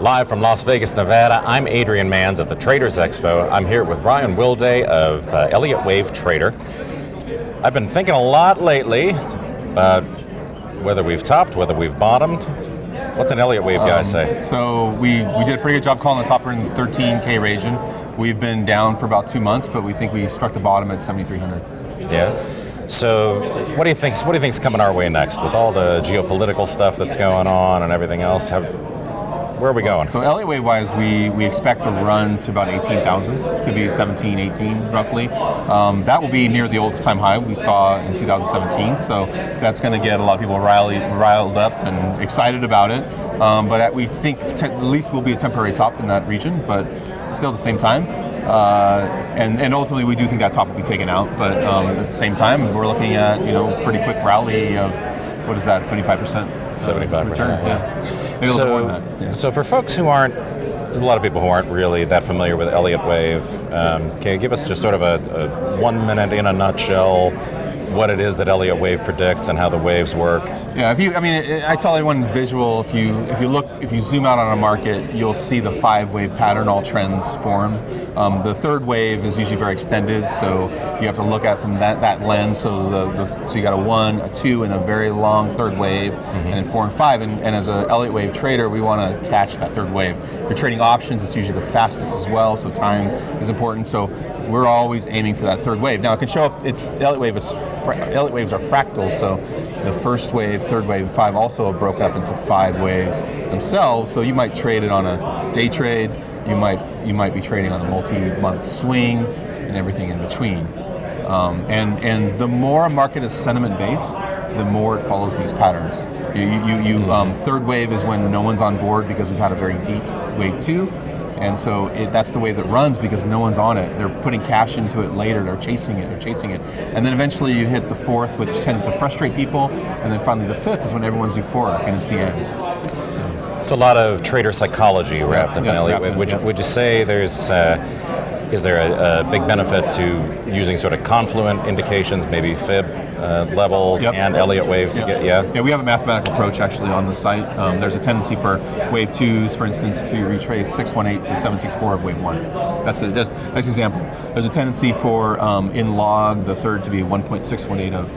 Live from Las Vegas, Nevada, I'm Adrian Manns at the Traders Expo. I'm here with Ryan Wilday of Elliott Wave Trader. I've been thinking a lot lately about whether we've topped, whether we've bottomed. What's an Elliott Wave guy say? So we did a pretty good job calling the top in the 13K region. We've been down for about 2 months, but we think we struck the bottom at 7,300. Yeah. So what do you think's coming our way next with all the geopolitical stuff that's going on and everything else? Where are we going? So Elliott Wave wise, we expect to run to about 18,000. It could be 17, 18 roughly. That will be near the all-time high we saw in 2017. So that's going to get a lot of people riled up and excited about it. But we think at least will be a temporary top in that region, but still at the same time. And ultimately we do think that top will be taken out. But at the same time, we're looking at pretty quick rally of, what is that, 75%? 75%. Return? Yeah. Maybe a little more than that. Yeah. So for folks who there's a lot of people who aren't really that familiar with Elliott Wave. Can you give us just sort of a 1 minute in a nutshell what it is that Elliott Wave predicts and how the waves work? Yeah, I tell everyone visual. If you zoom out on a market, you'll see the 5-wave pattern, all trends form. The third wave is usually very extended, so you have to look at from that lens. So so you got a 1, a 2, and a very long third wave, and then 4 and 5. And as an Elliott Wave trader, we want to catch that third wave. If you're trading options, it's usually the fastest as well, so time is important. So we're always aiming for that third wave. Now it can show up. Elliott waves are fractal, so the first wave, third wave, 5 also are broken up into 5 waves themselves. So you might trade it on a day trade. You might be trading on a multi-month swing and everything in between. And the more a market is sentiment based, the more it follows these patterns. Third wave is when no one's on board because we've had a very deep wave 2. And so that's the way that runs because no one's on it. They're putting cash into it later. They're chasing it. And then eventually you hit the 4th, which tends to frustrate people. And then finally the 5th is when everyone's euphoric and it's the end. So a lot of trader psychology wrapped up in Elliott Wave. Would you say is there a big benefit to using sort of confluent indications, maybe fib levels and Elliott Wave to get, Yeah, we have a mathematic approach actually on the site. There's a tendency for wave 2s, for instance, to retrace 618 to 764 of wave 1. That's an example. There's a tendency for in log the third to be 1.618 of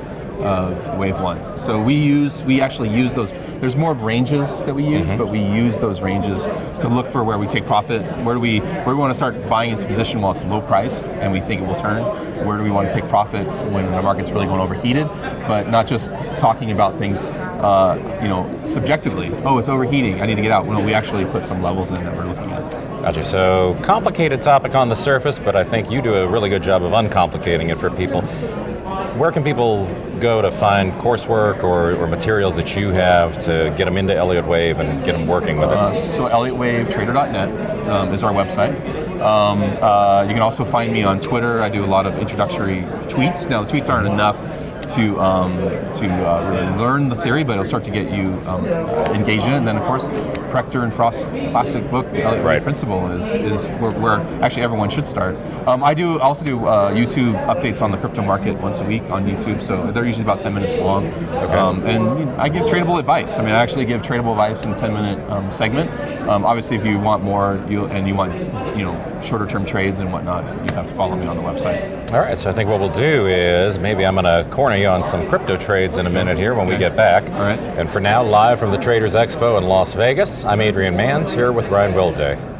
the wave 1. So we actually use those. There's more ranges that we use, but we use those ranges to look for where we take profit. Where do we want to start buying into position while it's low priced and we think it will turn? Where do we want to take profit when the market's really going overheated? But not just talking about things, subjectively. Oh, it's overheating. I need to get out. Well, we actually put some levels in that we're looking at. Gotcha. So complicated topic on the surface, but I think you do a really good job of uncomplicating it for people. Where can people go to find coursework or materials that you have to get them into Elliott Wave and get them working with it? So ElliottWaveTrader.net is our website. You can also find me on Twitter. I do a lot of introductory tweets. Now the tweets aren't enough to really learn the theory, but it'll start to get you engaged in it. And then, of course, Prechter and Frost's classic book, The Elliott Wave Principle, is where actually everyone should start. I also do YouTube updates on the crypto market once a week on YouTube, so they're usually about 10 minutes long. Okay. And I give tradable advice. I actually give tradable advice in a 10-minute segment. Obviously, if you want more you want shorter-term trades and whatnot, you have to follow me on the website. All right, so I think what we'll do is maybe I'm going to corner you on some crypto trades in a minute here when we get back. All right. And for now, live from the Traders Expo in Las Vegas, I'm Adrian Manns here with Ryan Wilday.